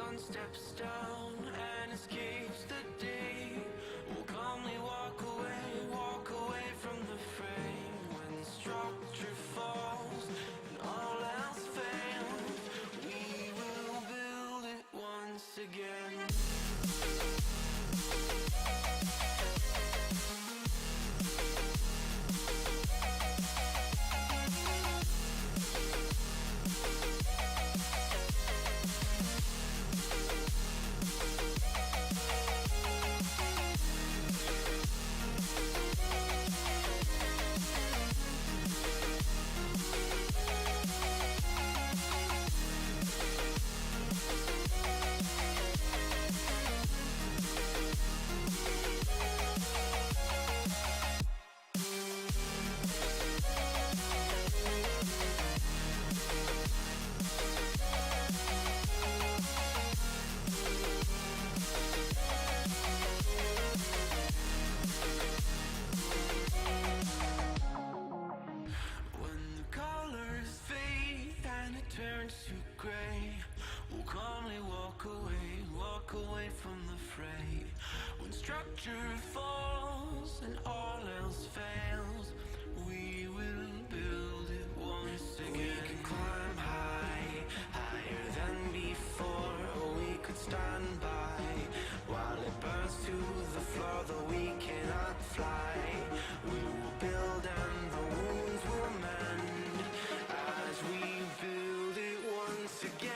sun steps down and escapes the day, we'll calmly walk away from the fray. When structure falls and all else fails, we will build it once again. Turns to gray, we'll calmly walk away from the fray. When structure falls and all else fails, we will build it once again. We can climb high, higher than before, or we could stand by while it burns to the floor, though we cannot fly. We will build and the wounds will mend as we build it once again.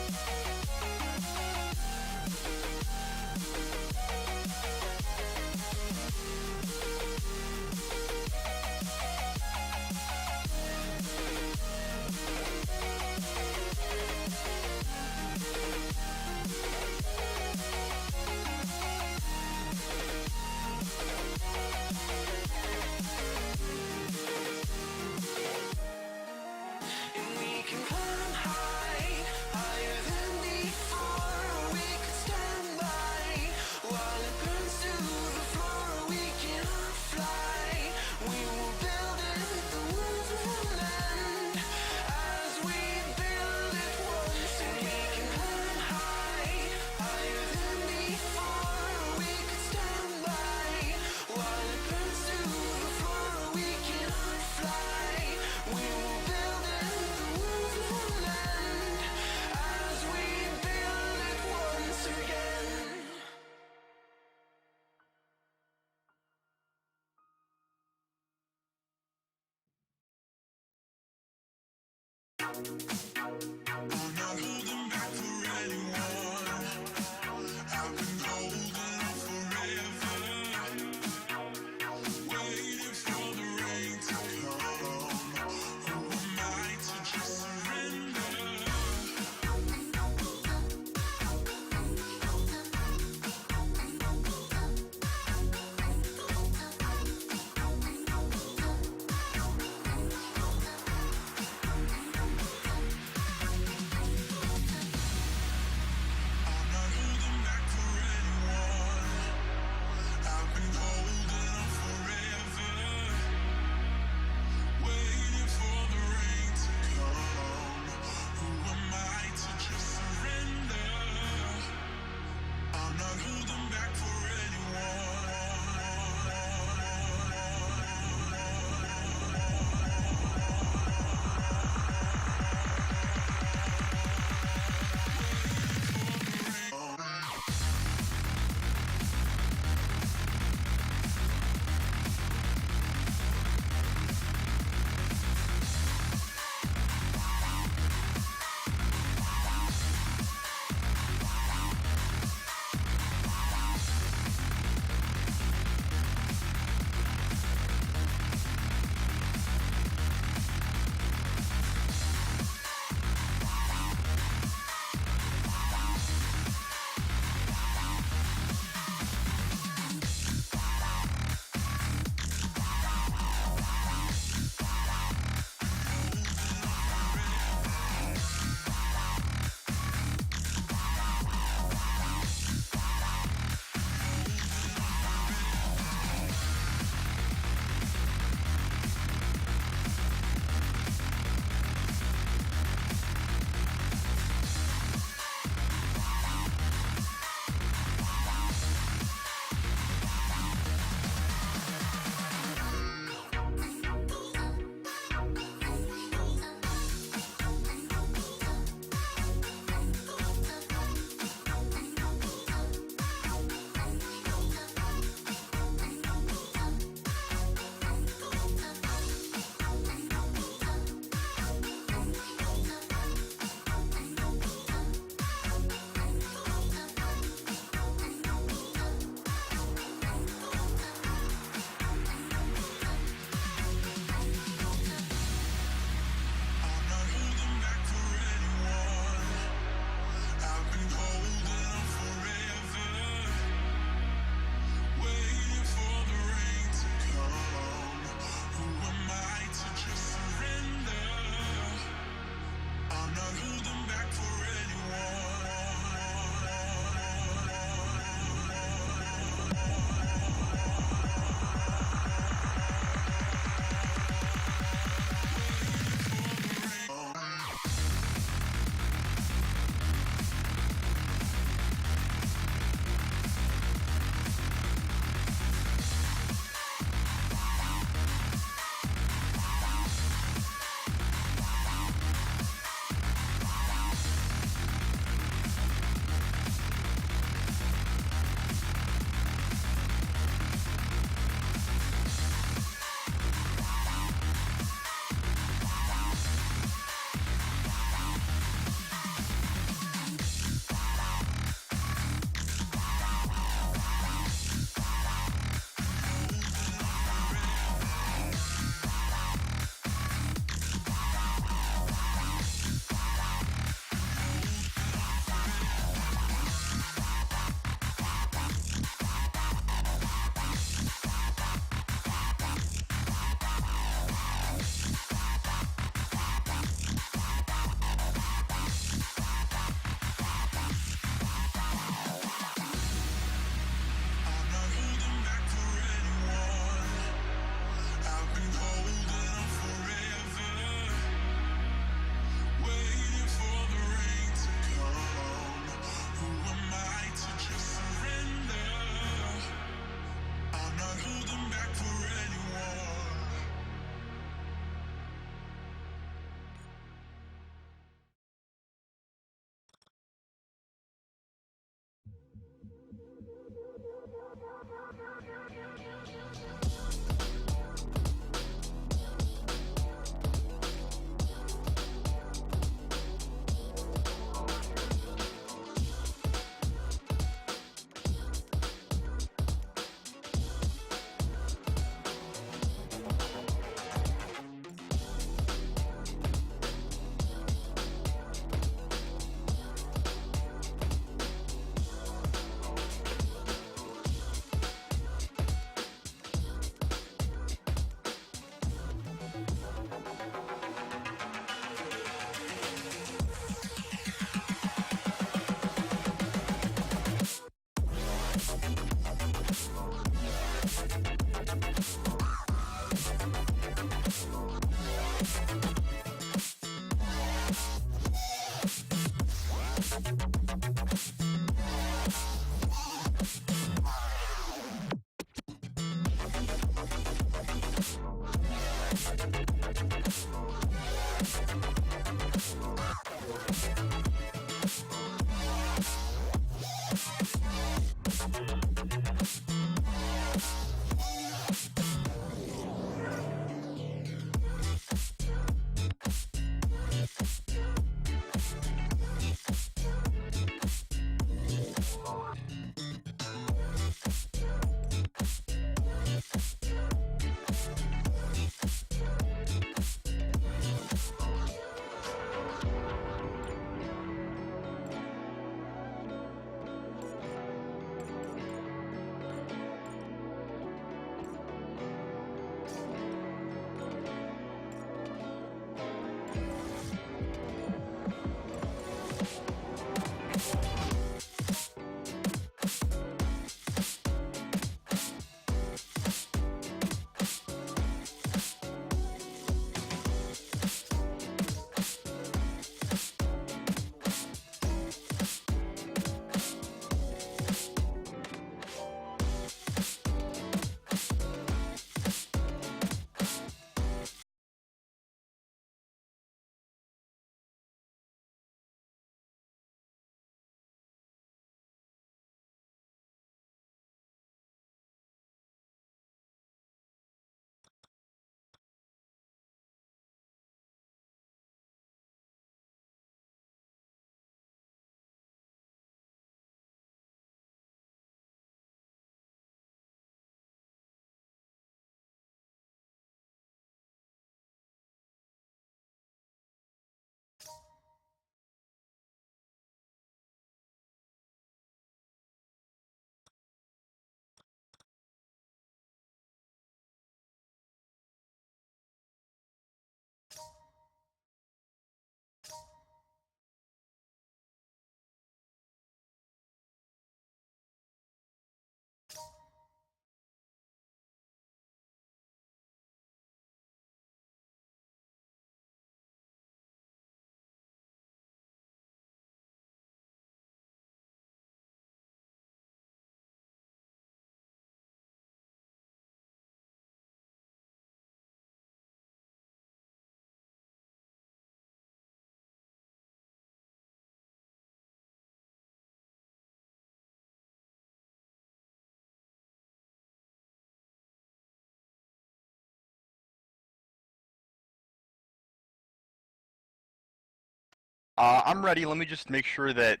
I'm ready. Let me just make sure that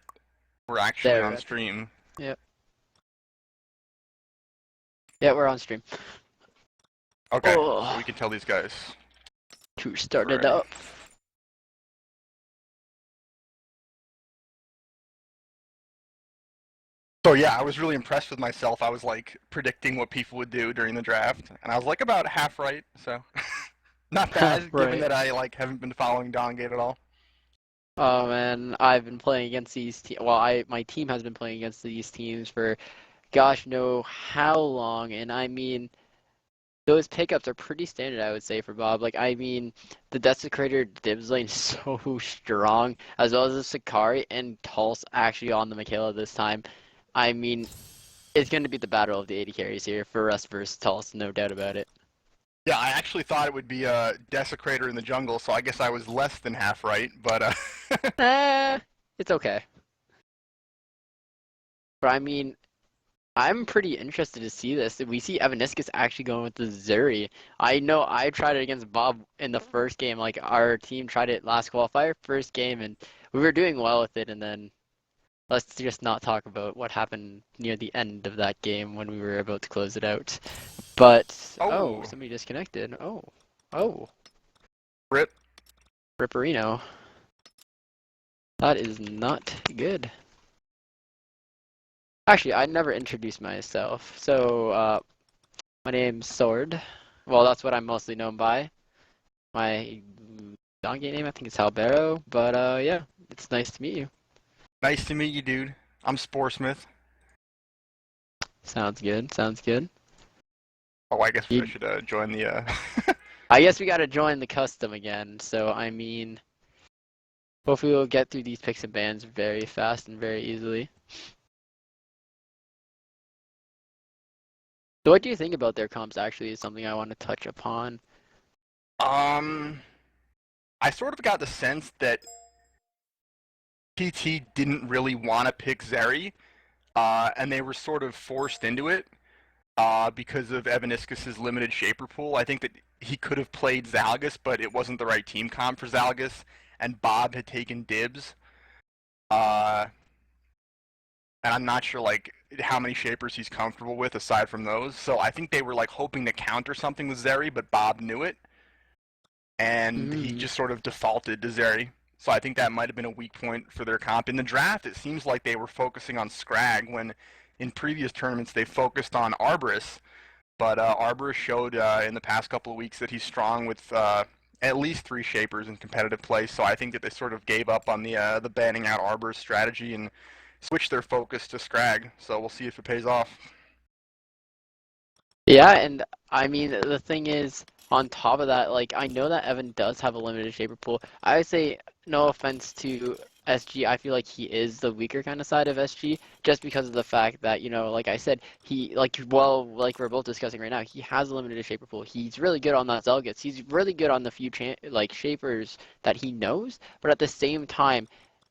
we're actually There, on Rip. stream. Yep. Yeah, we're on stream. Okay, so Oh, we can tell these guys to start we're it ready. up. So yeah, I was really impressed with myself. I was like predicting what people would do during the draft, and I was like about half right. So not bad, given Right. that I like haven't been following Dongate at all. Oh man, I've been playing against these well, my team has been playing against these teams for gosh know how long, and I mean those pickups are pretty standard, I would say, for Bob. Like, I mean, the Desecrator Dibs lane is so strong, as well as the Sakari and Tulse actually on the Michaela this time. I mean, it's going to be the battle of the 80 carries here for us versus Tulse, no doubt about it. Yeah, I actually thought it would be a Desecrator in the jungle, so I guess I was less than half right. But Eh, it's okay. But I mean, I'm pretty interested to see this. We see Evaniscus actually going with the Zuri. I know I tried it against Bob in the first game. Like our team tried it last qualifier, first game, and we were doing well with it. And then let's just not talk about what happened near the end of that game when we were about to close it out. But oh, oh, somebody disconnected. Oh, rip. Ripperino. That is not good. Actually, I never introduced myself. So, my name's Sword. Well, that's what I'm mostly known by. My donkey name, I think, is Halbero. But yeah, it's nice to meet you. Nice to meet you, dude. I'm Sporesmith. Sounds good. Sounds good. Oh, I guess I You, should join the. I guess we gotta join the custom again. So I mean, hopefully we'll get through these picks and bans very fast and very easily. So what do you think about their comps? Actually, is something I want to touch upon. um, I sort of got the sense that PT didn't really want to pick Zeri, and they were sort of forced into it because of Evaniscus's limited shaper pool. I think that he could have played Zalgus, but it wasn't the right team comp for Zalgus, and Bob had taken dibs. Uh, and I'm not sure like how many shapers he's comfortable with aside from those. So I think they were like hoping to counter something with Zeri, but Bob knew it, and he Mm. just sort of defaulted to Zeri. So I think that might have been a weak point for their comp. In the draft, it seems like they were focusing on Scrag when in previous tournaments they focused on Arborist. But Arborist showed in the past couple of weeks that he's strong with at least three shapers in competitive play. So I think that they sort of gave up on the banning out Arborist strategy and switched their focus to Scrag. So we'll see if it pays off. Yeah, and I mean the thing is, on top of that, like I know that Evan does have a limited shaper pool. I would say no offense to SG, I feel like he is the weaker kind of side of SG, just because of the fact that, like I said, he like we're both discussing right now, he has a limited shaper pool. He's really good on that Zelgits. He's really good on the few like shapers that he knows, but at the same time,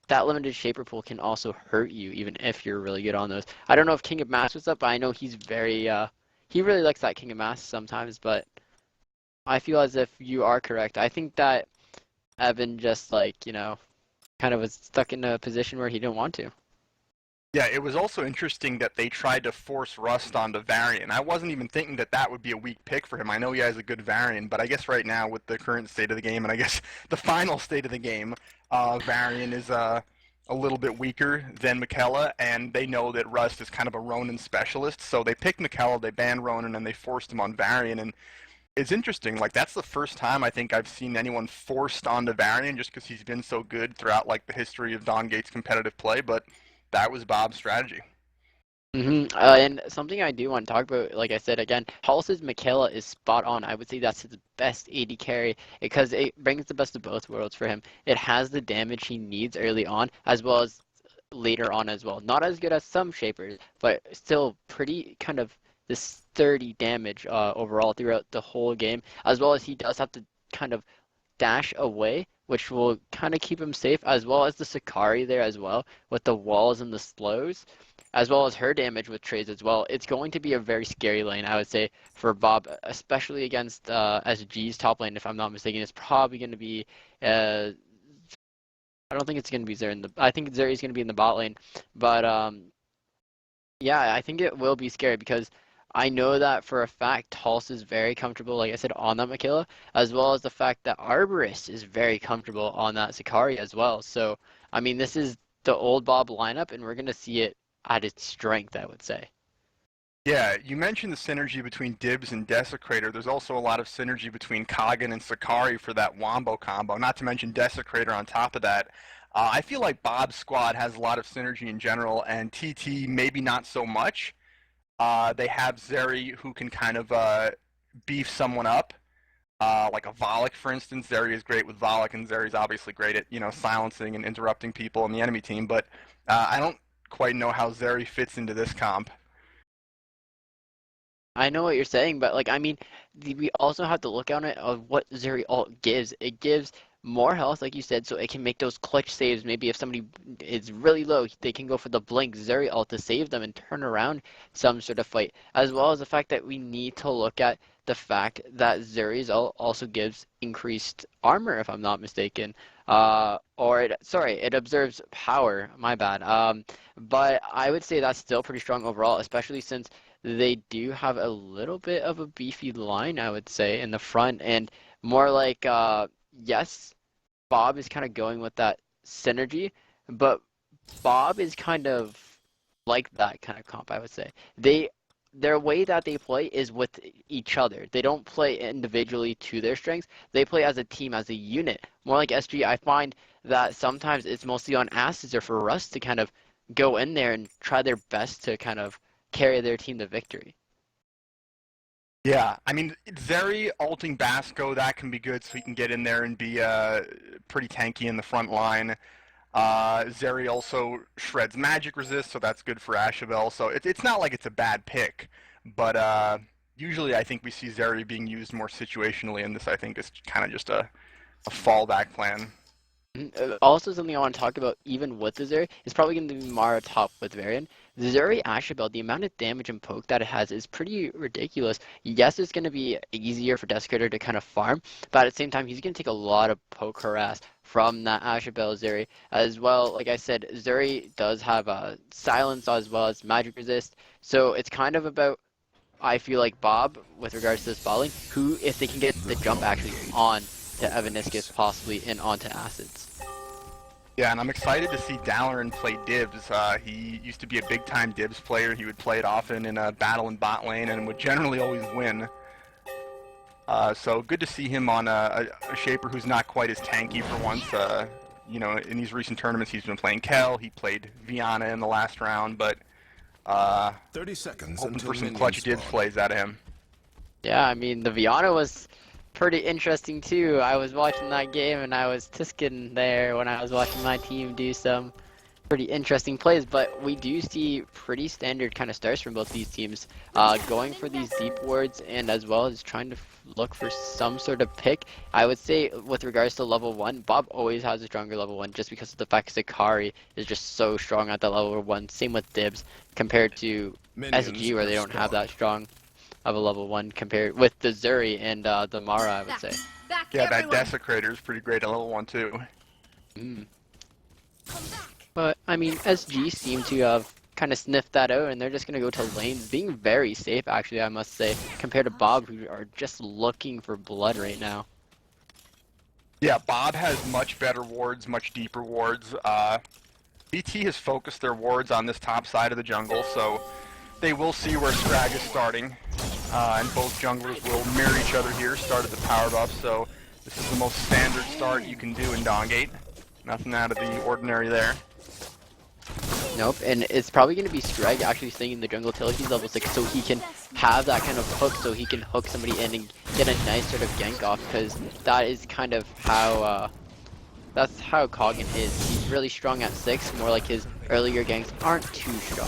that limited shaper pool can also hurt you, even if you're really good on those. I don't know if King of Mass was up, but I know he's very he really likes that King of Mass sometimes, but I feel as if you are correct. I think that Evan just like, kind of was stuck in a position where he didn't want to. Yeah, it was also interesting that they tried to force Rust onto Varian. I wasn't even thinking that that would be a weak pick for him. I know he has a good Varian, but I guess right now with the current state of the game, and I guess the final state of the game, Varian is a little bit weaker than Mikella, and they know that Rust is kind of a Ronin specialist, so they picked Mikella, they banned Ronin, and they forced him on Varian, and it's interesting. Like that's the first time I think I've seen anyone forced onto Varian just because he's been so good throughout like the history of Don Gates' competitive play. But that was Bob's strategy. And something I do want to talk about, like I said again, Pulse's Michaela is spot on. I would say that's his best AD carry because it brings the best of both worlds for him. It has the damage he needs early on, as well as later on as well. Not as good as some shapers, but still pretty kind of this sturdy damage overall throughout the whole game, as well as he does have to kind of dash away, which will kind of keep him safe, as well as the Sakari there as well, with the walls and the slows, as well as her damage with trades as well. It's going to be a very scary lane, I would say, for Bob, especially against SG's top lane, if I'm not mistaken. It's probably going to be uh, I don't think it's gonna be Zeri in the. I think Zeri's gonna be in the bot lane, but yeah, I think it will be scary because I know that for a fact Tulsa is very comfortable, like I said, on that Makilla, as well as the fact that Arborist is very comfortable on that Sakari as well. So, I mean, this is the old Bob lineup, and we're going to see it at its strength, I would say. Yeah, you mentioned the synergy between Dibs and Desecrator. There's also a lot of synergy between Kagan and Sakari for that Wombo combo, not to mention Desecrator on top of that. I feel like Bob's squad has a lot of synergy in general, and TT maybe not so much. They have Zeri who can kind of beef someone up, like a Volek, for instance. Zeri is great with Volek, and Zeri's obviously great at silencing and interrupting people in the enemy team. But I don't quite know how Zeri fits into this comp. I know what you're saying, but like I mean, we also have to look on it of what Zeri ult gives. It gives more health, like you said, so it can make those clutch saves. Maybe if somebody is really low, they can go for the blink Zeri ult to save them and turn around some sort of fight. As well as the fact that we need to look at the fact that Zeri's ult also gives increased armor, if I'm not mistaken. It observes power. My bad. But I would say that's still pretty strong overall, especially since they do have a little bit of a beefy line, I would say, in the front, and more like, yes, Bob is kind of going with that synergy, but Bob is kind of like that kind of comp, I would say. Their way that they play is with each other. They don't play individually to their strengths. They play as a team, as a unit. More like SG, I find that sometimes it's mostly on Acids or for Rust to kind of go in there and try their best to kind of carry their team to victory. Yeah, I mean, Zeri ulting Basco, that can be good so he can get in there and be pretty tanky in the front line. Zeri also shreds magic resist, so that's good for Ashabel. So it's not like it's a bad pick, but usually I think we see Zeri being used more situationally, and this I think is kind of just a fallback plan. Also, something I want to talk about, even with the Zeri, is probably going to be Mara top with Varian. Zeri Ashabel, the amount of damage and poke that it has is pretty ridiculous. Yes, it's going to be easier for Desecrator to kind of farm, but at the same time, he's going to take a lot of poke harass from that Ashabel Zeri. As well, like I said, Zeri does have a silence as well as magic resist, so it's kind of about, I feel like, Bob, with regards to this bowling, who, if they can get the jump actually on to Evaniscus possibly and onto Acids. Yeah, and I'm excited to see Dalaran play Dibs. He used to be a big-time Dibs player. He would play it often in a battle in bot lane and would generally always win. So good to see him on a Shaper who's not quite as tanky for once. In these recent tournaments he's been playing Kel. He played Viana in the last round, but 30 seconds hoping until for some minions clutch Dibs spawn. plays out of him. Yeah, I mean, the Viana was pretty interesting too. I was watching that game and I was tisking there when I was watching my team do some pretty interesting plays, but we do see pretty standard kind of starts from both these teams, going for these deep wards and as well as trying to look for some sort of pick. I would say with regards to level 1, Bob always has a stronger level 1 just because of the fact Sakari is just so strong at that level 1. Same with Dibs compared to SG where they don't have that strong of a level 1 compared with the Zuri and the Mara, I would say. Yeah, that Desecrator is pretty great at level 1 too. But, I mean, SG seem to have kind of sniffed that out, and they're just going to go to lanes, being very safe, actually, I must say, compared to Bob, who are just looking for blood right now. Yeah, Bob has much better wards, much deeper wards. BT has focused their wards on this top side of the jungle, so they will see where Scrag is starting, and both junglers will mirror each other here, start at the power buff, so this is the most standard start you can do in Dawngate. Nothing out of the ordinary there. Nope, and it's probably going to be Scrag actually staying in the jungle till he's level 6 so he can have that kind of hook, so he can hook somebody in and get a nice sort of gank off, because that is kind of how, that's how Kogan is. He's really strong at 6, more like his earlier ganks aren't too strong.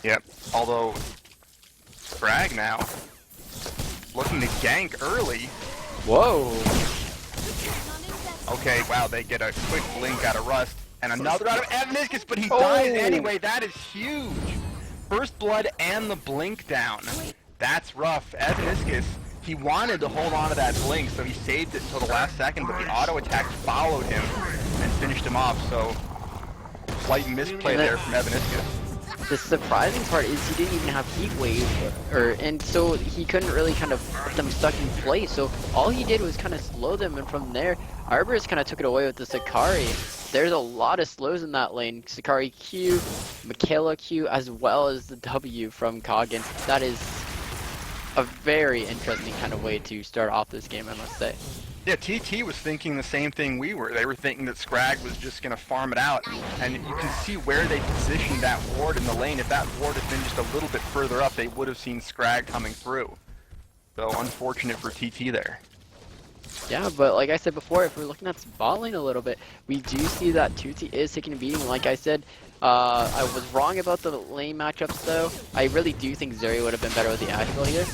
Yep, although Scrag now looking to gank early. Whoa! Okay, wow, they get a quick blink out of Rust, and another out of Evaniscus, but he dies anyway. That is huge. First blood and the blink down. That's rough. Evaniscus he wanted to hold on to that blink, so he saved it until the last second, but the auto attack followed him and finished him off, so slight misplay there from Evaniscus. The surprising part is he didn't even have Heat Wave, and so he couldn't really kind of get them stuck in place. So all he did was kind of slow them, and from there, Arborist kind of took it away with the Sakari. There's a lot of slows in that lane. Sakari Q, Michaela Q, as well as the W from Kogan. That is a very interesting kind of way to start off this game, I must say. Yeah, TT was thinking the same thing we were. They were thinking that Scrag was just going to farm it out, and you can see where they positioned that ward in the lane. If that ward had been just a little bit further up, they would have seen Scrag coming through. So unfortunate for TT there. Yeah, but like I said before, if we're looking at bot lane a little bit, we do see that Tutti is taking a beating. Like I said, I was wrong about the lane matchups though. I really do think Zuri would have been better with the Asheville here,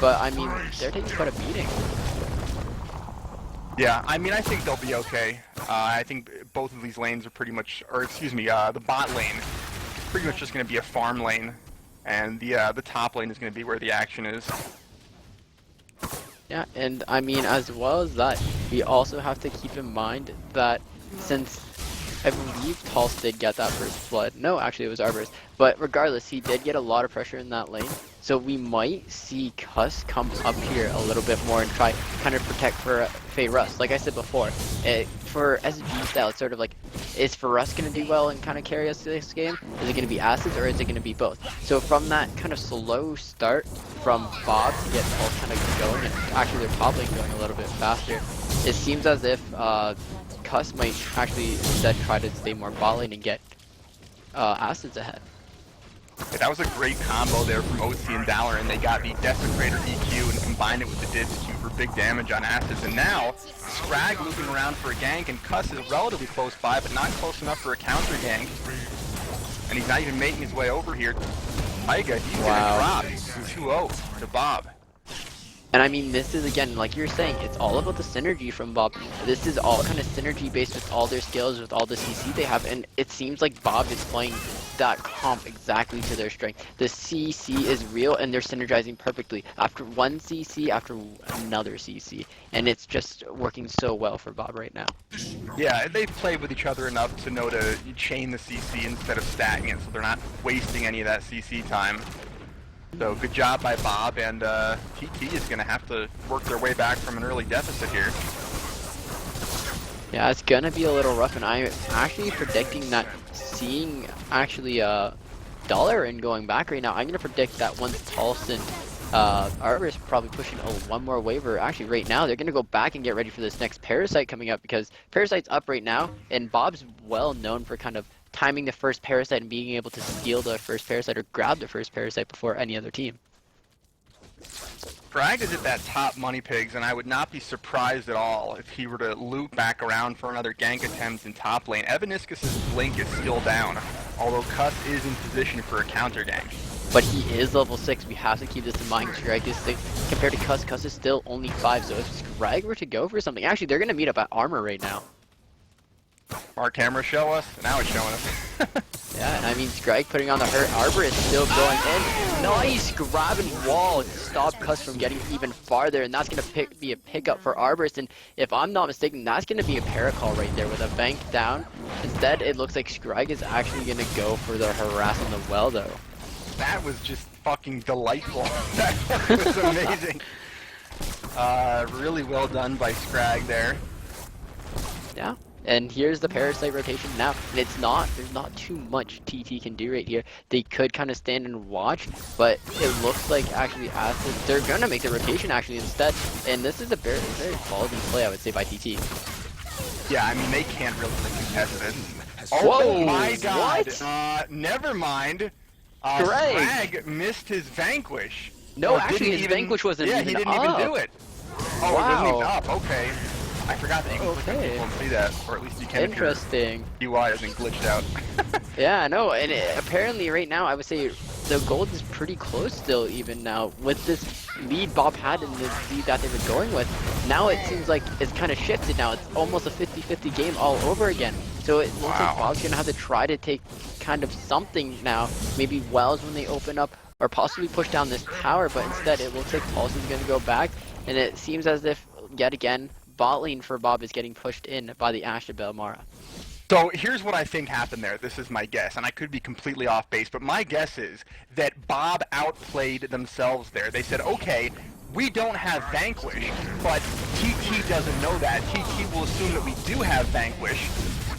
but I mean, they're taking quite a beating. Yeah, I mean, I think they'll be okay. I think both of these lanes are pretty much, or excuse me, the bot lane is pretty much just going to be a farm lane, and the top lane is going to be where the action is. Yeah, and I mean, as well as that, we also have to keep in mind that since I believe Tulse did get that first blood. No, actually it was Arborist. But regardless, he did get a lot of pressure in that lane. So we might see Cuss come up here a little bit more and try kind of protect for Faye Rust. Like I said before, for SG style, it's sort of like, is for Rust going to do well and kind of carry us to this game? Is it going to be Acids or is it going to be both? So from that kind of slow start from BoB to get Tulse kind of going, and actually their top lane going a little bit faster, it seems as if Cuss might actually instead try to stay more bot lane and get Acids ahead. Yeah, that was a great combo there from OC and Valor, and they got the Desecrator EQ and combined it with the Dibs Q for big damage on Acids. And now, Scrag looping around for a gank, and Cuss is relatively close by, but not close enough for a counter gank. And he's not even making his way over here. Tyga, he's gonna drop 2-0 to BoB. And I mean, this is, again, like you're saying, it's all about the synergy from BoB. This is all kind of synergy based with all their skills, with all the CC they have, and it seems like BoB is playing that comp exactly to their strength. The CC is real, and they're synergizing perfectly. After one CC, after another CC, and it's just working so well for BoB right now. Yeah, they've played with each other enough to know to chain the CC instead of stacking it, so they're not wasting any of that CC time. So good job by BoB, and TT is going to have to work their way back from an early deficit here. Yeah, it's going to be a little rough, and I'm actually predicting that seeing actually Dollar and going back right now, I'm going to predict that once Tulsen Arbor is probably pushing one more waiver. Actually, right now, they're going to go back and get ready for this next Parasite coming up, because Parasite's up right now, and BoB's well known for kind of timing the first Parasite and being able to steal the first Parasite or grab the first Parasite before any other team. Frag is at that top money pigs, and I would not be surprised at all if he were to loop back around for another gank attempt in top lane. Evaniscus' blink is still down, although Cuss is in position for a counter gank. But he is level 6, we have to keep this in mind. Scrag is 6, compared to Cuss, Cuss is still only 5, so if Scrag were to go for something, actually they're going to meet up at armor right now. Our camera show us, now it's showing us. Yeah, and I mean, Scrag putting on the hurt. Arbor is still going in. Nice grabbing wall to stop Cuss from getting even farther, and that's going to be a pickup for Arborist. And if I'm not mistaken, that's going to be a paracall right there with a bank down. Instead, it looks like Scrag is actually going to go for the harass on the well, though. That was just fucking delightful. That was amazing. Really well done by Scrag there. Yeah. And here's the Parasite rotation now, and there's not too much TT can do right here. They could kind of stand and watch, but it looks like actually Acid, they're gonna make the rotation actually instead, and this is a very, very quality play, I would say, by TT. Yeah, I mean, they can't really contest this. Whoa, Oh my god! what? Never mind. Greg Scrag missed his Vanquish. No, Or actually, his Vanquish wasn't yeah, even he didn't up. even do it. Oh, Wow. it wasn't even up, okay. I forgot that you can click on people and see that, or at least you can Interesting. if your UI isn't glitched out. Yeah, no, and apparently right now, I would say the gold is pretty close still even now. With this lead BoB had and the lead that they were going with, now it seems like it's kind of shifted now. It's almost a 50-50 game all over again. So it looks like BoB's going to have to try to take kind of something now. Maybe Wells when they open up, or possibly push down this tower, but instead it looks like Tulsa's going to go back, and it seems as if, yet again, bot lane for BoB is getting pushed in by the Ashe of Belmara. So here's what I think happened there. This is my guess, and I could be completely off base, but my guess is that BoB outplayed themselves there. They said, okay, we don't have Vanquish, but TT doesn't know that. TT will assume that we do have Vanquish,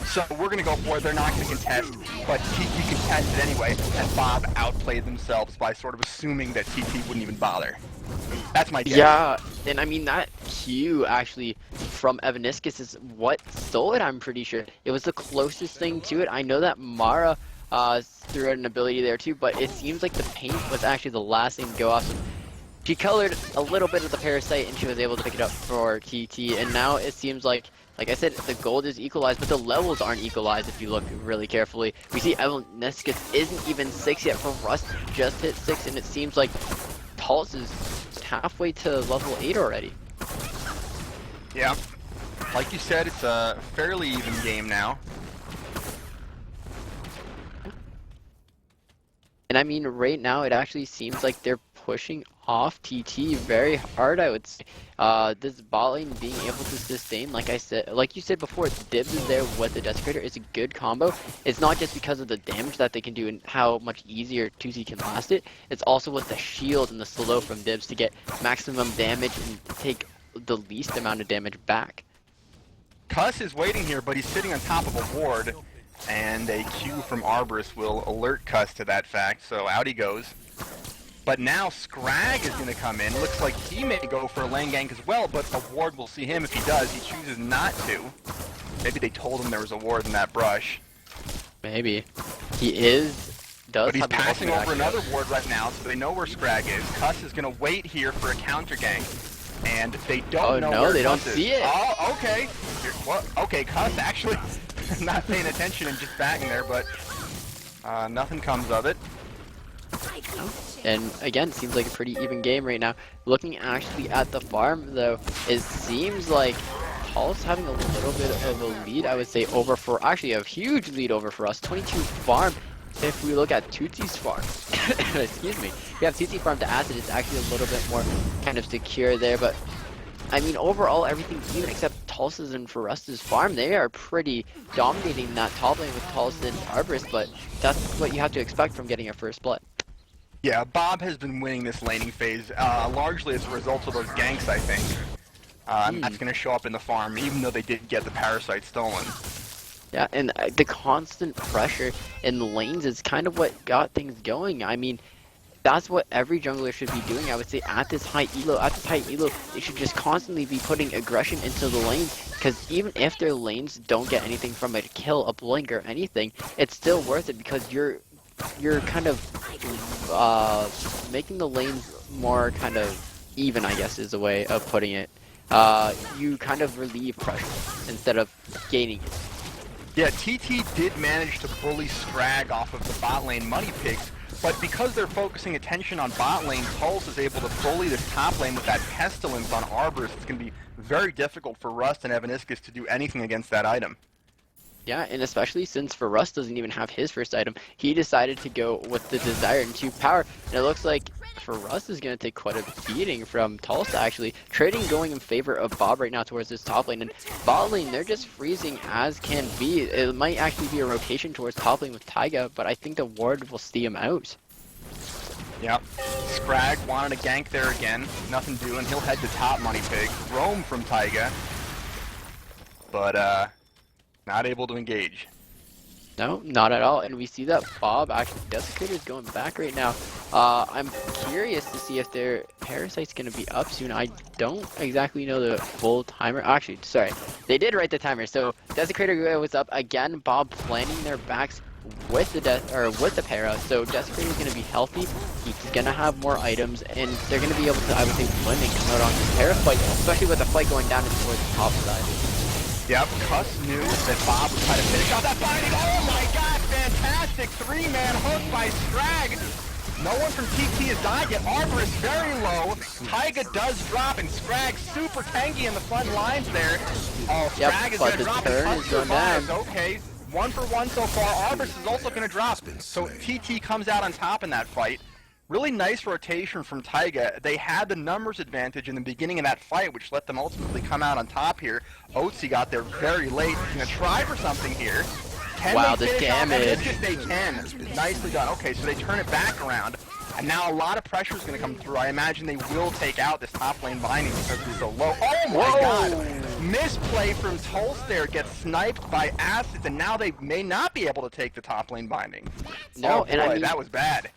so we're going to go for it. They're not going to contest, but TT contested anyway, and BoB outplayed themselves by sort of assuming that TT wouldn't even bother. That's my guess. Yeah, and I mean that Q actually from Evaniscus is what stole it, I'm pretty sure. It was the closest thing to it. I know that Mara threw out an ability there too, but it seems like the paint was actually the last thing to go off. She colored a little bit of the Parasite and she was able to pick it up for TT, and now it seems like I said, the gold is equalized, but the levels aren't equalized if you look really carefully. We see Evaniscus isn't even 6 yet, for Rust just hit 6, and it seems like Pulse is halfway to level 8 already. Yeah. Like you said, it's a fairly even game now. And I mean, right now, it actually seems like they're pushing off TT very hard, I would say. This bot lane being able to sustain, like you said before, Dibs is there with the Desecrator. It's a good combo. It's not just because of the damage that they can do and how much easier 2Z can last it. It's also with the shield and the slow from Dibs to get maximum damage and take the least amount of damage back. Cuss is waiting here, but he's sitting on top of a ward, and a Q from Arborist will alert Cuss to that fact, so out he goes. But now Scrag is going to come in. Looks like he may go for a lane gank as well, but a ward will see him if he does. He chooses not to. Maybe they told him there was a ward in that brush. Maybe. But he's passing over another ward right now, so they know where Scrag is. Cuss is going to wait here for a counter gank. And they don't know where they don't Cuss is. see it. Oh, okay. What? Okay, Cuss actually not paying attention and just backing there, but nothing comes of it. And again, it seems like a pretty even game right now. Looking actually at the farm, though, it seems like Pulse having a little bit of a lead, I would say, actually a huge lead over for us. 22 farm. If we look at Tootsie's farm, excuse me, we have Tootsie farm to Acid. It's actually a little bit more kind of secure there, but I mean, overall, everything's even except Tulsa's and Forresta's farm. They are pretty dominating that top lane with Tulsa and Arborist, but that's what you have to expect from getting a first split. Yeah, BoB has been winning this laning phase, largely as a result of those ganks, I think. That's going to show up in the farm, even though they did get the Parasite stolen. Yeah, and the constant pressure in the lanes is kind of what got things going. I mean, that's what every jungler should be doing, I would say, at this high elo. At this high elo, they should just constantly be putting aggression into the lanes, because even if their lanes don't get anything from a kill, a blink, or anything, it's still worth it, because you're kind of making the lanes more kind of even, I guess is a way of putting it. You kind of relieve pressure instead of gaining it. Yeah, TT did manage to bully Scrag off of the bot lane money picks, but because they're focusing attention on bot lane, Pulse is able to bully this top lane with that Pestilence on Arborist. It's going to be very difficult for Rust and Evaniscus to do anything against that item. Yeah, and especially since Rust doesn't even have his first item, he decided to go with the Desire and 2 power, and it looks like Rust is going to take quite a beating from Tulsa, actually. Trading going in favor of BoB right now towards this top lane, and bot lane, they're just freezing as can be. It might actually be a rotation towards top lane with Taiga, but I think the ward will see him out. Yep. Scrag wanted a gank there again. Nothing doing. He'll head to top money pig. Roam from Taiga. But, not able to engage. No, not at all. And we see that BoB actually, Desecrator is going back right now. I'm curious to see if their Parasite's going to be up soon. I don't exactly know the full timer. Actually, sorry. They did write the timer. So Desecrator was up again. BoB planning their backs with the para. So Desecrator is going to be healthy. He's going to have more items, and they're going to be able to, I would say, win and come out on this para fight, especially with the fight going down towards the top side. Yep, Cuss knew that BoB would try to finish off that fighting. Oh my god, fantastic 3-man hook by Scrag. No one from TT has died yet. Arborist very low. Taiga does drop, and Scrag super tanky in the front lines there. Oh, Scrag is going to drop, and Cuss survives. Okay, 1 for 1 so far. Arborist is also going to drop. So TT comes out on top in that fight. really nice rotation from Taiga. They had the numbers advantage in the beginning of that fight, which let them ultimately come out on top here. Otzi got there very late. He's going to try for something here. Can Wow, they the finish off damage. Evaniscus? They can. Nicely done. Okay, so they turn it back around. And now a lot of pressure is going to come through. I imagine they will take out this top lane binding because it's so low. Oh my god! Misplay from Tulse there, gets sniped by Acids, and now they may not be able to take the top lane binding. No, oh boy, and I mean, that was bad.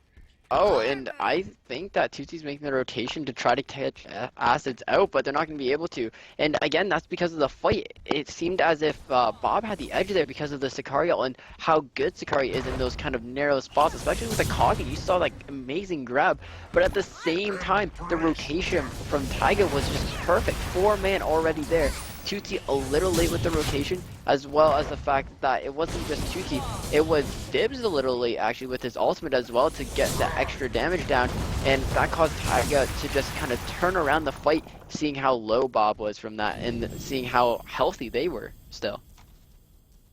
Oh, and I think that Tootsie's making the rotation to try to catch Acids out, but they're not going to be able to. And again, that's because of the fight. It seemed as if BoB had the edge there because of the Sicario ult and how good Sicario is in those kind of narrow spots, especially with the Kagi. You saw like amazing grab, but at the same time, the rotation from Taiga was just perfect. 4-man already there. Tootsie a little late with the rotation, as well as the fact that it wasn't just Tootsie, it was Dibs a little late actually with his ultimate as well to get the extra damage down, and that caused Taiga to just kind of turn around the fight, seeing how low BoB was from that and seeing how healthy they were still.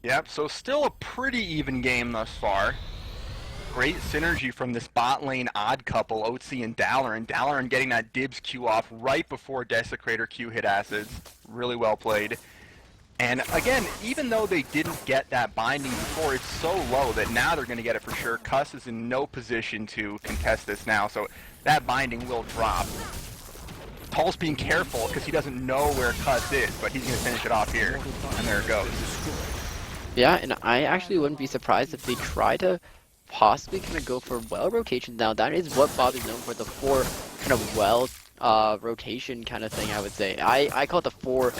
Yep, so still a pretty even game thus far. Great synergy from this bot lane odd couple, Otzi and Dalaran getting that Dibs Q off right before Desecrator Q hit Acids. Really well played. And again, even though they didn't get that binding before, it's so low that now they're going to get it for sure. Cuss is in no position to contest this now, so that binding will drop. Paul's being careful because he doesn't know where Cuss is, but he's going to finish it off here. And there it goes. Yeah, and I actually wouldn't be surprised if they try to possibly kind of go for well rotations now. That is what BoB is known for, the 4 kind of well rotation kind of thing, I would say. I call it the four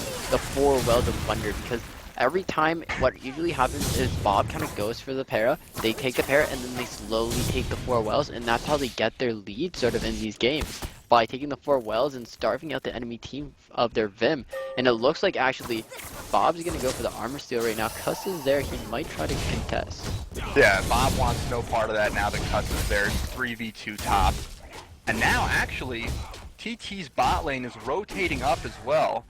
wells of wonder, because every time what usually happens is BoB kind of goes for the para, they take the para, and then they slowly take the 4 wells, and that's how they get their lead sort of in these games, by taking the 4 wells and starving out the enemy team of their Vim. And it looks like actually BoB's gonna go for the armor steal right now. Cuss is there, he might try to contest. Yeah, BoB wants no part of that now that Cuss is there. 3v2 top. And now actually TT's bot lane is rotating up as well,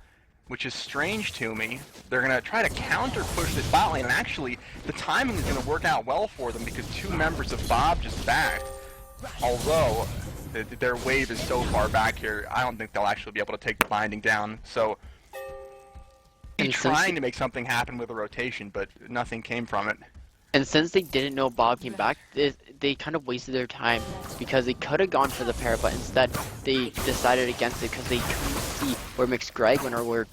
which is strange to me. They're going to try to counter push this bot lane, and actually the timing is going to work out well for them because 2 members of BoB just backed. Although their wave is so far back here, I don't think they'll actually be able to take the binding down. So he's trying to make something happen with a rotation, but nothing came from it. And since they didn't know BoB came back, they kind of wasted their time, because they could have gone for the para, but instead they decided against it because they couldn't see where McScrag went or where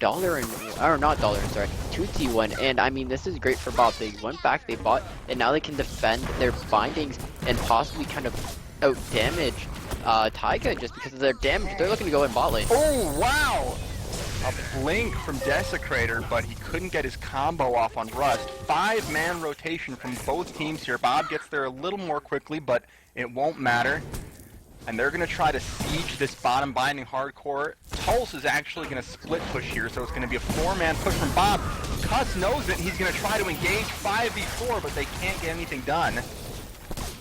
Tootsie went. And I mean, this is great for BoB. They went back, they bought, and now they can defend their bindings and possibly kind of out damage Taiga just because of their damage. They're looking to go in bot lane. Oh wow! A blink from Desecrator, but he couldn't get his combo off on Rust. 5-man rotation from both teams here. BoB gets there a little more quickly, but it won't matter. And they're going to try to siege this bottom binding hardcore. Tulse is actually going to split push here, so it's going to be a 4-man push from BoB. Cuss knows it, and he's going to try to engage 5v4, but they can't get anything done.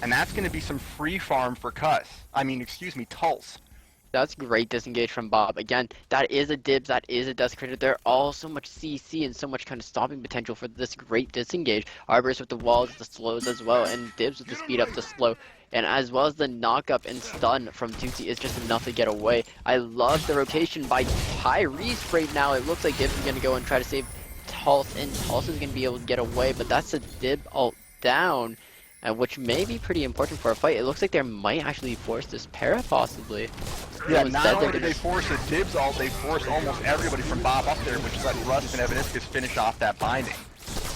And that's going to be some free farm for Tulse. That's great disengage from BoB. Again, that is a Dibs, that is a Desecrator. They're all so much CC and so much kind of stopping potential for this great disengage. Arborist with the walls, the slows as well, and Dibs with the speed up, the slow. And as well as the knock up and stun from Tootsie is just enough to get away. I love the rotation by Tyrese right now. It looks like Dibs is going to go and try to save Tulse, and Tulse is going to be able to get away, but that's a Dib ult down. Which may be pretty important for a fight. It looks like they might actually force this para, possibly. Yeah, not only did they force a Dibs ult, they forced almost everybody from BoB up there, which let Rust and Evaniscus finish off that binding.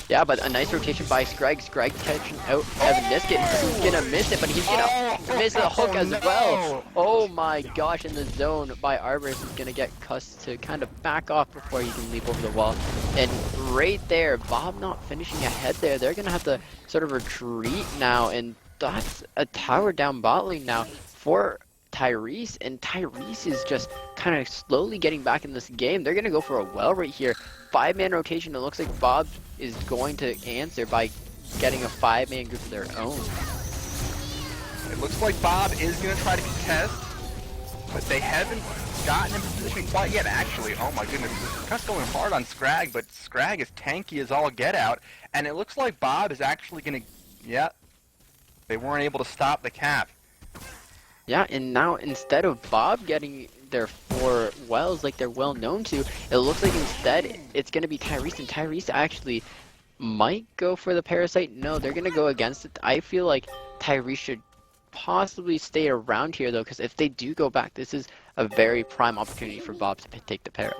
Yeah, but a nice rotation by Scrag. Scrag catching out Evaniscus. He's gonna miss it, but he's gonna miss the hook as well. Oh my gosh, in the zone by Arborist is gonna get Cuss to kind of back off before he can leap over the wall. And right there, BoB not finishing ahead there. They're gonna have to sort of retreat now, and that's a tower down bot lane now for Tyrese, and Tyrese is just kind of slowly getting back in this game. They're gonna go for a well right here. 5-man rotation. It looks like BoB is going to answer by getting a 5-man group of their own. It looks like BoB is going to try to contest, but they haven't gotten in position quite yet, actually. Oh my goodness, Cuss going hard on Scrag, but Scrag is tanky as all get out, and it looks like BoB is actually going to, yeah, they weren't able to stop the cap. Yeah, and now instead of BoB getting their 4 wells like they're well known to, it looks like instead it's going to be Tyrese, and Tyrese actually might go for the Parasite. No, they're going to go against it. I feel like Tyrese should possibly stay around here though, because if they do go back, this is a very prime opportunity for BoB to take the Para.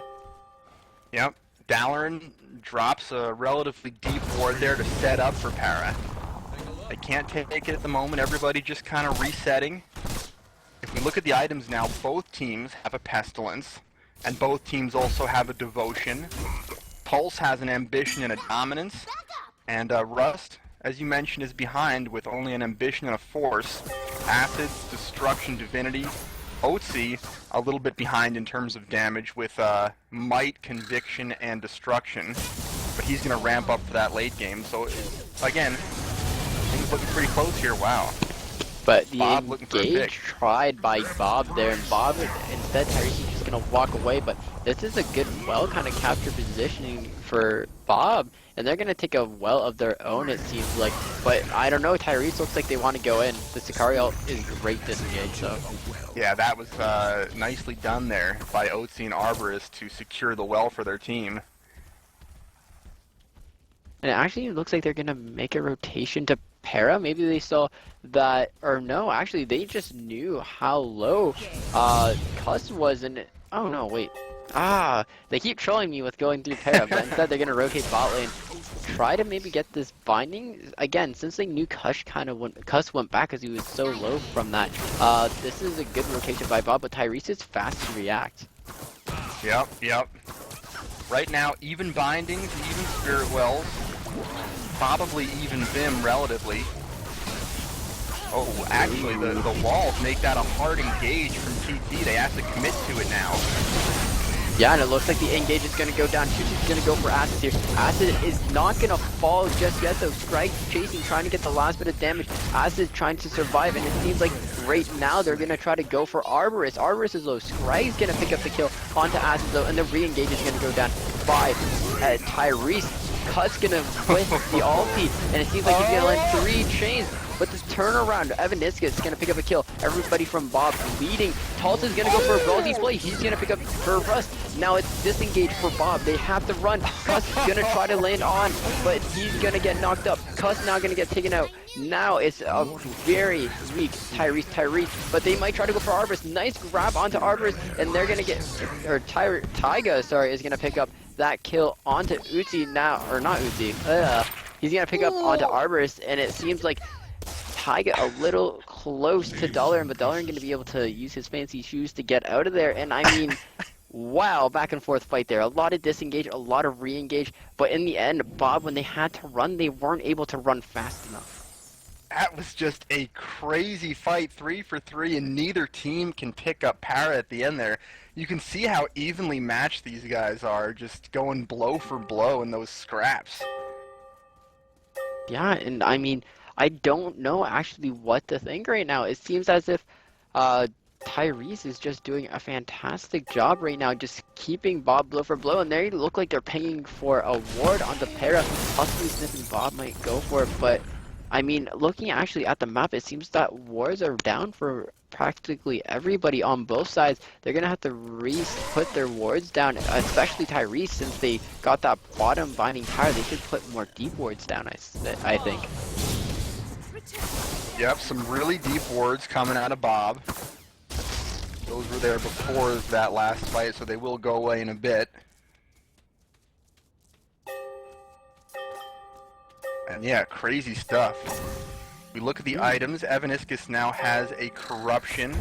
Yep. Dalaran drops a relatively deep ward there to set up for Para. They can't take it at the moment. Everybody just kind of resetting. If we look at the items now, both teams have a Pestilence, and both teams also have a Devotion. Pulse has an Ambition and a Dominance, and Rust, as you mentioned, is behind with only an Ambition and a Force. Acids, Destruction, Divinity. Otzi, a little bit behind in terms of damage with Might, Conviction, and Destruction. But he's going to ramp up for that late game. So, again, things looking pretty close here. Wow. But the BoB looking for a engage pick. tried by BoB there, and BoB instead Tyrese is just gonna walk away. But this is a good well kind of capture positioning for BoB, and they're gonna take a well of their own, it seems like. But I don't know, Tyrese looks like they want to go in. The Sicario ult is great disengage, so. Yeah, that was nicely done there by Otzi and Arborist to secure the well for their team. And it actually looks like they're gonna make a rotation to Para. Maybe they saw that, or no, actually they just knew how low Cuss was, and oh no, wait. They keep trolling me with going through Para, but instead they're gonna rotate bot lane, try to maybe get this binding again. Since they knew Cuss went back because he was so low from that. This is a good rotation by BoB, but Tyrese is fast to react. Yep. Right now, even bindings, even spirit wells, probably even Vim relatively. Oh, actually, the walls make that a hard engage from TT. They have to commit to it now. Yeah, and it looks like the engage is going to go down. Tutu's going to go for Acid here. Acid is not going to fall just yet, though. Scrag's chasing, trying to get the last bit of damage. Acid trying to survive, and it seems like right now they're going to try to go for Arborist. Arborist is low. Scrag's going to pick up the kill onto Acid, though, and the re-engage is going to go down by Tyrese. Cut's going to quit the ulti, and it seems like he's going to land 3 chains. But this turnaround, Evan Niska is going to pick up a kill. Everybody from BoB leading. Tulsa's going to go for a Brawlsy's play. He's going to pick up for Rust. Now it's disengaged for BoB. They have to run. Cuss is going to try to land on, but he's going to get knocked up. Cuss now going to get taken out. Now it's a very weak Tyrese, but they might try to go for Arborist. Nice grab onto Arborist, and they're going to get, or Taiga, sorry, is going to pick up that kill onto Uzi now, or not Uzi. He's going to pick up onto Arborist, and it seems like Taiga a little close to Dalaran, but Dalaran going to be able to use his fancy shoes to get out of there. And I mean, wow, back and forth fight there. A lot of disengage, a lot of re-engage, but in the end, BoB, when they had to run, they weren't able to run fast enough. That was just a crazy fight, 3 for 3, and neither team can pick up Para at the end there. You can see how evenly matched these guys are, just going blow for blow in those scraps. Yeah, and I mean, I don't know actually what to think right now. It seems as if Tyrese is just doing a fantastic job right now, just keeping BoB blow for blow, and they look like they're paying for a ward on the Para. Possibly Smith and BoB might go for it, but I mean, looking actually at the map, it seems that wards are down for practically everybody on both sides. They're going to have to put their wards down, especially Tyrese, since they got that bottom binding tower. They should put more deep wards down, I think. Yep, some really deep wards coming out of BoB. Those were there before that last fight, so they will go away in a bit. And yeah, crazy stuff. We look at the items. Evaniscus now has a Corruption.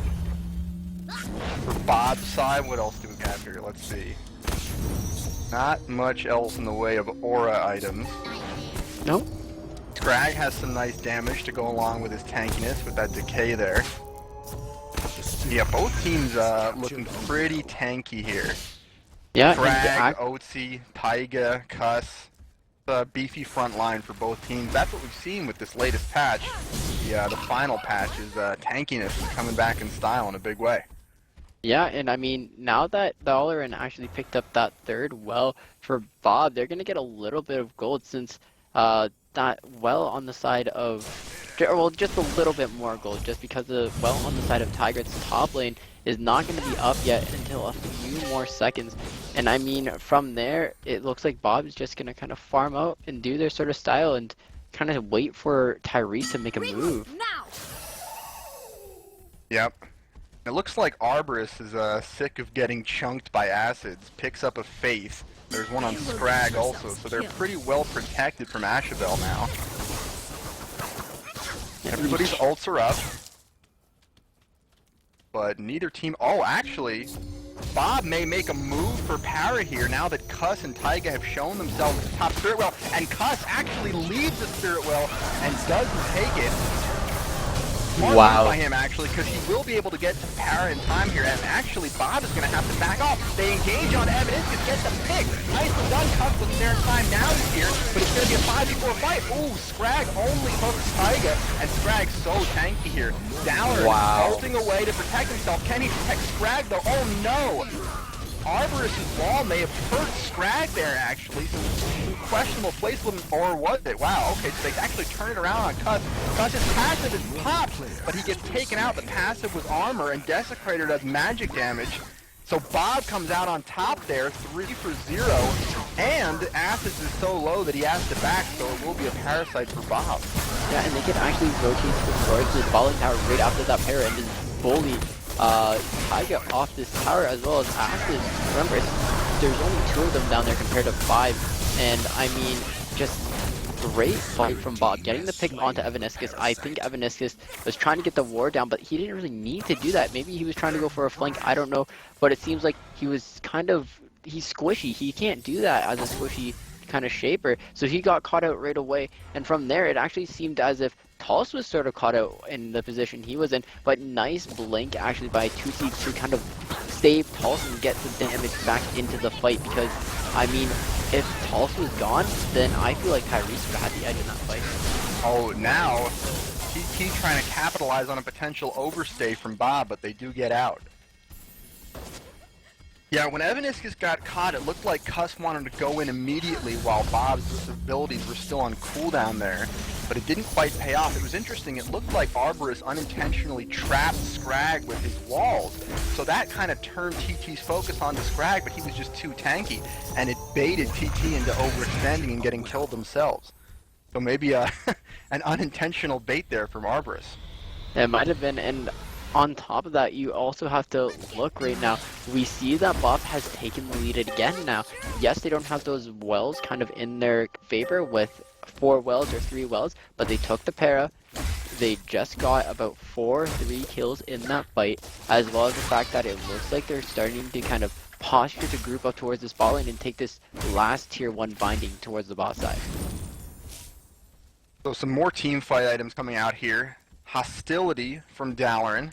For BoB's side, what else do we have here? Let's see. Not much else in the way of aura items. Nope. Scrag has some nice damage to go along with his tankiness with that decay there. Yeah, both teams looking pretty tanky here. Yeah, Scrag, Otzi, Taiga, Cuss. Beefy front line for both teams. That's what we've seen with this latest patch. The final patch is tankiness is coming back in style in a big way. Yeah, and I mean, now that Dalaran actually picked up that third well for BoB, they're going to get a little bit of gold since that well on the side of well, just a little bit more gold, just because well, on the side of Tigre's top lane is not going to be up yet until a few more seconds. And I mean, from there, it looks like BoB is just going to kind of farm out and do their sort of style and kind of wait for Tyrese to make a move. Yep. It looks like Arborist is sick of getting chunked by acids, picks up a Faith. There's one on Scrag also, so they're pretty well protected from Ashabel now. Everybody's ults are up. But neither team... Oh, actually, BoB may make a move for Para here now that Cuss and Taiga have shown themselves at the top Spirit Well, and Cuss actually leaves the Spirit Well and doesn't take it. Smart Wow. move by him, actually, because he will be able to get to Para in time here, and actually BoB is going to have to back off. They engage on Evidence to get the pick. Nicely done. Cuss wasn't there in time. Now he's here, but it's going to be a 5v4 fight. Ooh, Scrag only hooks Taiga, and Scrag's so tanky here. Downer ulting away to protect himself. Can he protect Scrag, though? Oh, no. Arborist's wall may have hurt Scrag there, actually. Some questionable placement, or was it? Wow, okay, so they actually turn it around on Cuss. Cuss's passive is popped, but he gets taken out. The passive was armor, and Desecrator does magic damage. So BoB comes out on top there, 3 for 0, and Acids is so low that he has to back, so it will be a Parasite for BoB. Yeah, and they can actually rotate towards the falling tower right after that Para and just bully Taiga off this tower as well as Acid. Remember, there's only 2 of them down there compared to 5, and I mean, just great fight from BoB, getting the pick onto Evaniscus. I think Evaniscus was trying to get the ward down, but he didn't really need to do that. Maybe he was trying to go for a flank, I don't know, but it seems like he was he's squishy. He can't do that as a squishy kind of shaper, so he got caught out right away, and from there it actually seemed as if Tulsa was sort of caught out in the position he was in, but nice blink actually by 2C to kind of save Tulsa and get the damage back into the fight, because I mean, if Tulsa was gone, then I feel like Tyrese would have had the edge in that fight. Oh, now TT trying to capitalize on a potential overstay from BoB, but they do get out. Yeah, when Evaniscus got caught, it looked like Cuss wanted to go in immediately while BoB's abilities were still on cooldown there, but it didn't quite pay off. It was interesting, it looked like Arborist unintentionally trapped Scrag with his walls, so that kind of turned TT's focus onto Scrag, but he was just too tanky, and it baited TT into overextending and getting killed themselves. So maybe an unintentional bait there from Arborist. It might have been, and on top of that, you also have to look right now. We see that BoB has taken the lead again now. Yes, they don't have those wells kind of in their favor with 4 wells or 3 wells, but they took the Para. They just got about 3 kills in that fight, as well as the fact that it looks like they're starting to kind of posture to group up towards this bot lane and take this last tier 1 binding towards the bot side. So some more team fight items coming out here. Hostility from Dalaran.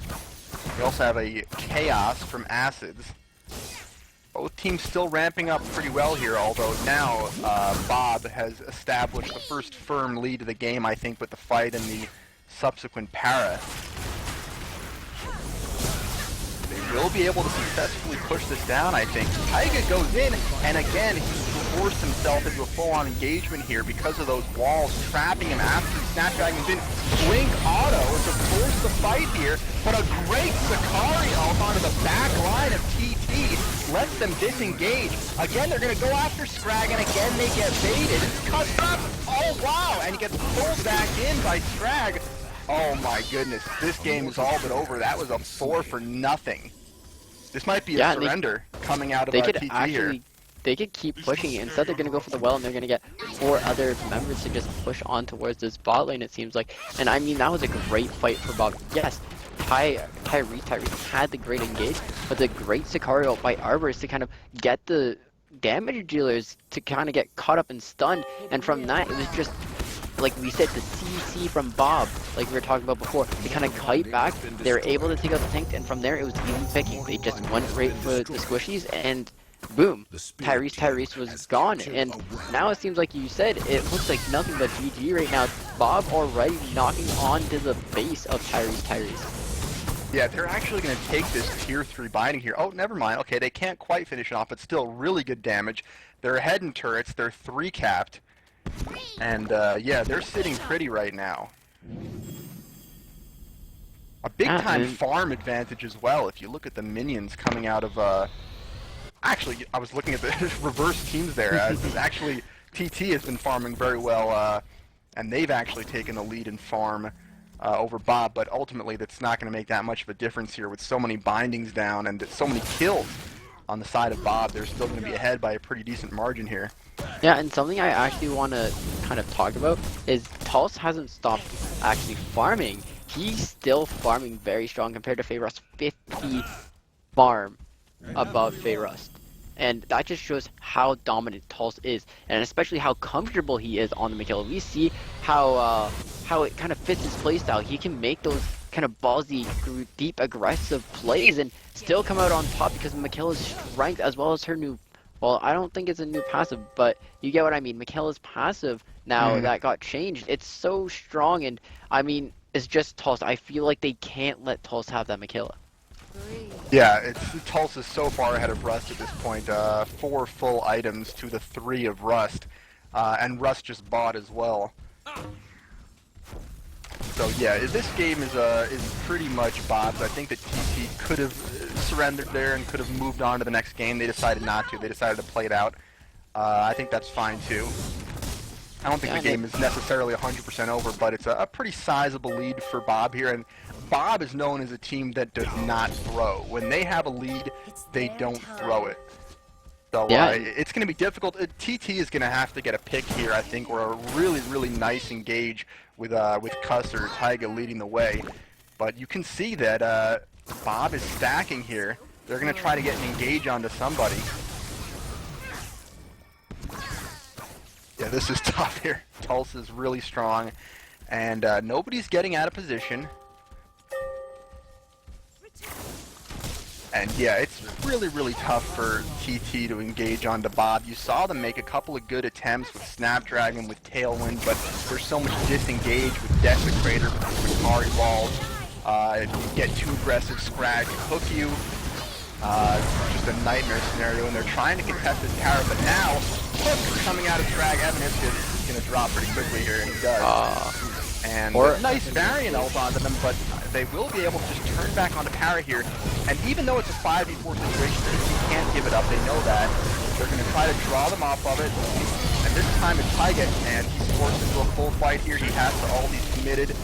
We also have a Chaos from Acids. Both teams still ramping up pretty well here, although now BoB has established the first firm lead of the game, I think, with the fight and the subsequent Para. They will be able to successfully push this down, I think. Taiga goes in, and again, he's forced himself into a full-on engagement here because of those walls trapping him after Snapdragon's in. Blink auto to force the fight here, but a great Sakari ult onto the back line of TT lets them disengage. Again, they're going to go after Scrag, and again they get baited. Cut up! Oh, wow! And he gets pulled back in by Scrag. Oh my goodness, this game is all but over. That was a 4 for nothing. This might be a surrender coming out of our TT here. They could keep pushing it. Instead, they're going to go for the well, and they're going to get 4 other members to just push on towards this bot lane, it seems like. And I mean, that was a great fight for BoB. Yes, Tyrese had the great engage, but the great Sicario by Arborist to kind of get the damage dealers to kind of get caught up and stunned. And from that, it was just, like we said, the CC from BoB, like we were talking about before, they kind of kite back, they were able to take out the tank, and from there it was even picking. They just went right for the squishies, and boom, Tyrese was gone. And now it seems like you said, it looks like nothing but GG right now. BoB already knocking onto the base of Tyrese. Yeah, they're actually going to take this tier 3 binding here. Oh, never mind. Okay, they can't quite finish it off, but still really good damage. They're ahead in turrets. They're 3 capped. And, yeah, they're sitting pretty right now. A big Yeah, time and farm advantage as well. If you look at the minions coming out of actually, I was looking at the reverse teams there. Actually, TT has been farming very well, and they've actually taken the lead in farm over BoB, but ultimately that's not going to make that much of a difference here with so many bindings down and so many kills on the side of BoB. They're still going to be ahead by a pretty decent margin here. yeah, and something I actually want to kind of talk about is Tulse hasn't stopped actually farming. He's still farming very strong compared to Fayrust. 50 farm above Fayrust. And that just shows how dominant Tulse is, and especially how comfortable he is on the Mikhail. We see how it kind of fits his playstyle. He can make those kind of ballsy, deep, aggressive plays and still come out on top because of Michaela's strength as well as her new. Well, I don't think it's a new passive, but you get what I mean. Michaela's passive now that got changed. It's so strong, and I mean, it's just Tulse. I feel like they can't let Tulse have that Michaela. Yeah, Tulsa is so far ahead of Rust at this point. 4 full items to the 3 of Rust, and Rust just bought as well. So yeah, this game is pretty much BoB's. I think that TT could have surrendered there and could have moved on to the next game. They decided not to. They decided to play it out. I think that's fine too. I don't think the game is necessarily 100% over, but it's a pretty sizable lead for BoB here, and BoB is known as a team that does not throw. When they have a lead, they don't throw it. So it's going to be difficult. TT is going to have to get a pick here, I think, or a really, really nice engage with Custer, Taiga leading the way. But you can see that BoB is stacking here. They're going to try to get an engage onto somebody. Yeah, this is tough here. Tulsa's really strong, and nobody's getting out of position. And yeah, it's really, really tough for TT to engage onto BoB. You saw them make a couple of good attempts with Snapdragon, with Tailwind, but there's so much disengage with Desecrator, with Atari Walls. If you get too aggressive, Scrag can hook you. Just a nightmare scenario, and they're trying to contest this tower, but now, Hook coming out of Scrag, Evaniscus is going to drop pretty quickly here, and he does. And a nice variant ult onto them, but they will be able to just turn back onto Para here, and even though it's a 5v4 situation, you can't give it up, they know that. They're going to try to draw them off of it, and this time it's Taiga, and he's forced into a full fight here. He has to ult, he's committed.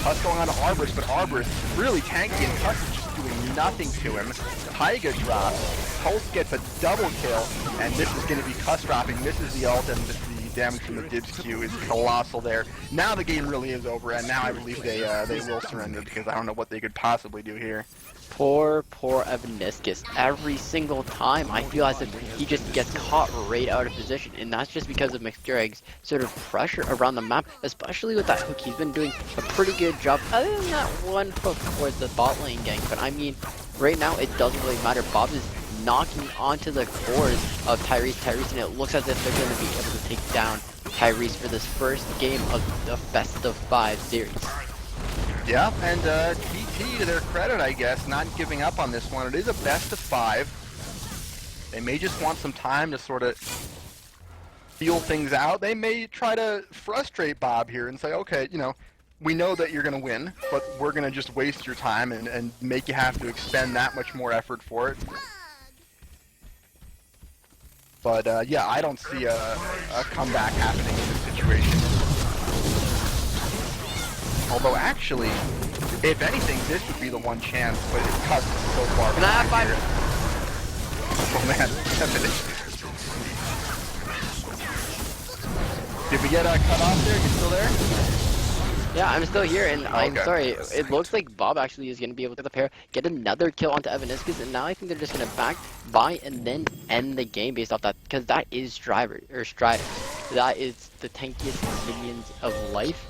Cuss going on to Arborist, but Arborist is really tanky, and Cuss is just doing nothing to him. Taiga drops, Pulse gets a double kill, and this is going to be Cuss dropping. This is the ult, and the damage from the Dibs Q is colossal there. Now the game really is over, and now I believe they will surrender, because I don't know what they could possibly do here. Poor Evaniscus. Every single time, I feel as if he just gets caught right out of position, and that's just because of McDragg's sort of pressure around the map, especially with that hook. He's been doing a pretty good job, other than that one hook towards the bot lane gang, but I mean, right now it doesn't really matter. BoB is knocking onto the cores of Tyrese, and it looks as if they're going to be able to take down Tyrese for this first game of the best of 5 series. Yeah, and TT, to their credit, I guess, not giving up on this one. It is a best of 5. They may just want some time to sort of feel things out. They may try to frustrate BoB here and say, okay, you know, we know that you're going to win, but we're going to just waste your time and make you have to expend that much more effort for it. But yeah, I don't see a comeback happening in this situation. Although actually, if anything, this would be the one chance, but it's cut so far. Can I have 5? Oh man, did we get cut off there? You still there? Yeah, I'm still here, and I'm Okay. sorry. It looks like BoB actually is going to be able to pair, get another kill onto Evaniscus, and now I think they're just going to back, buy, and then end the game based off that, because that is Strider. That is the tankiest minions of life.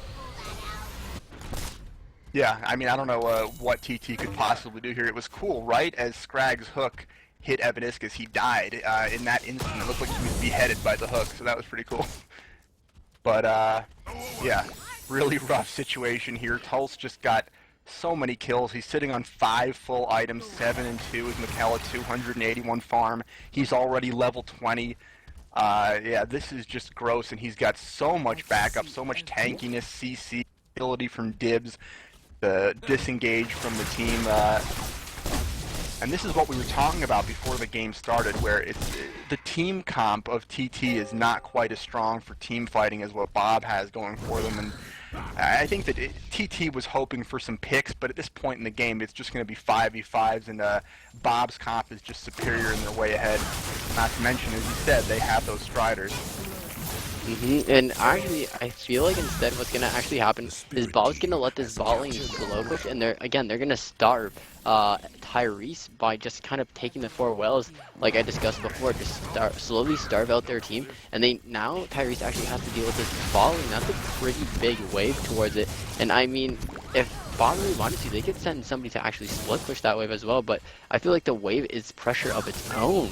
Yeah, I mean, I don't know what TT could possibly do here. It was cool, right? As Scrag's hook hit Evaniscus, he died in that instant. It looked like he was beheaded by the hook, so that was pretty cool. But, yeah, really rough situation here. Tulse just got so many kills. He's sitting on 5 full items, 7 and 2 with Michaela, 281 farm. He's already level 20. Yeah, this is just gross, and he's got so much backup, so much tankiness, CC, ability from Dibs. disengage from the team. And this is what we were talking about before the game started, where the team comp of TT is not quite as strong for team fighting as what BoB has going for them. And I think that TT was hoping for some picks, but at this point in the game, it's just going to be 5v5s, and BoB's comp is just superior and they're way ahead. Not to mention, as you said, they have those striders. And actually, I feel like instead what's going to actually happen is BoB's going to let this bot lane slow push, and they're going to starve Tyrese by just kind of taking the 4 wells, like I discussed before, just slowly starve out their team. And now Tyrese actually has to deal with this bot lane. That's a pretty big wave towards it. And I mean, if BoB really wanted to, they could send somebody to actually split push that wave as well, but I feel like the wave is pressure of its own.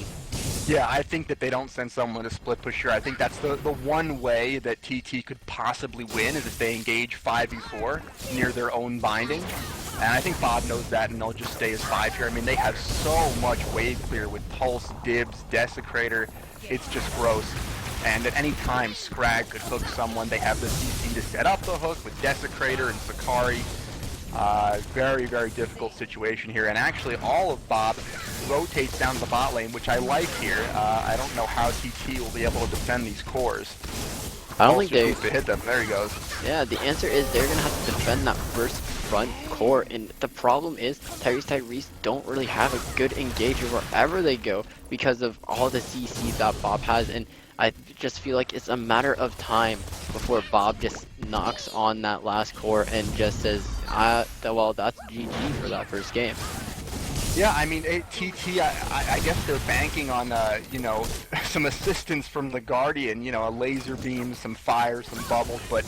Yeah, I think that they don't send someone to split push here. I think that's the one way that TT could possibly win is if they engage 5v4 near their own binding. And I think BoB knows that, and they'll just stay as 5 here. I mean, they have so much wave clear with Pulse, Dibs, Desecrator. It's just gross. And at any time, Scrag could hook someone. They have the CC to set up the hook with Desecrator and Sakari. Very, very difficult situation here. And actually, all of BoB rotates down to the bot lane, which I like here. I don't know how TT will be able to defend these cores. I don't think they hit them. There he goes. Yeah, the answer is they're gonna have to defend that first front core, and the problem is Tyrese don't really have a good engager wherever they go because of all the CCs that BoB has, and I just feel like it's a matter of time before BoB just knocks on that last core and just says, well, that's GG for that first game. Yeah, I mean, TT, I guess they're banking on, you know, some assistance from the Guardian, you know, a laser beam, some fire, some bubbles, but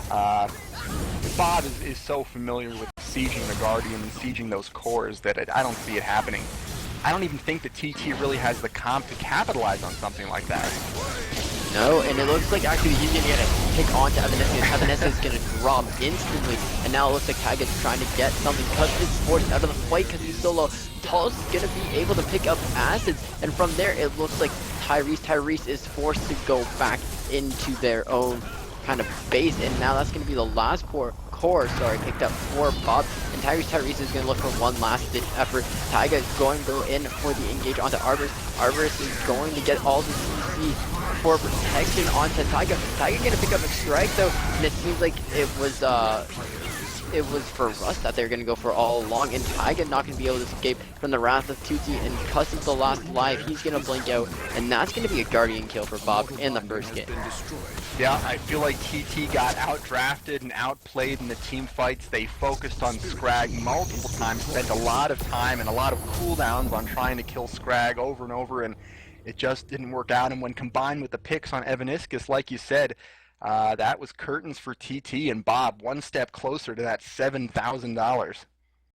BoB is so familiar with sieging the Guardian and sieging those cores that I don't see it happening. I don't even think that TT really has the comp to capitalize on something like that. No, and it looks like actually he's going to get a pick onto Evanescence. Evanescence is going to drop instantly, and now it looks like Taiga's trying to get something because it's forced out of the fight because he's so low. Pulse is going to be able to pick up acids, and from there it looks like Tyrese is forced to go back into their own kind of base, and now that's going to be the last core picked up for BoB, and Tyrese is going to look for one last ditch effort. Taiga is going to go in for the engage onto Arborist. Arborist is going to get all the CC for protection onto Taiga. Taiga going to pick up a strike though, and it seems like it was for Rust that they're going to go for all along, and Taiga not going to be able to escape from the wrath of Tutti, and because it's the last life, he's going to blink out, and that's going to be a Guardian kill for BoB in the first game. Yeah, I feel like TT got outdrafted and outplayed in the team fights. They focused on Scrag multiple times, spent a lot of time and a lot of cooldowns on trying to kill Scrag over and over, and it just didn't work out. And when combined with the picks on Evanescence, like you said, that was curtains for TT and BoB, one step closer to that $7,000.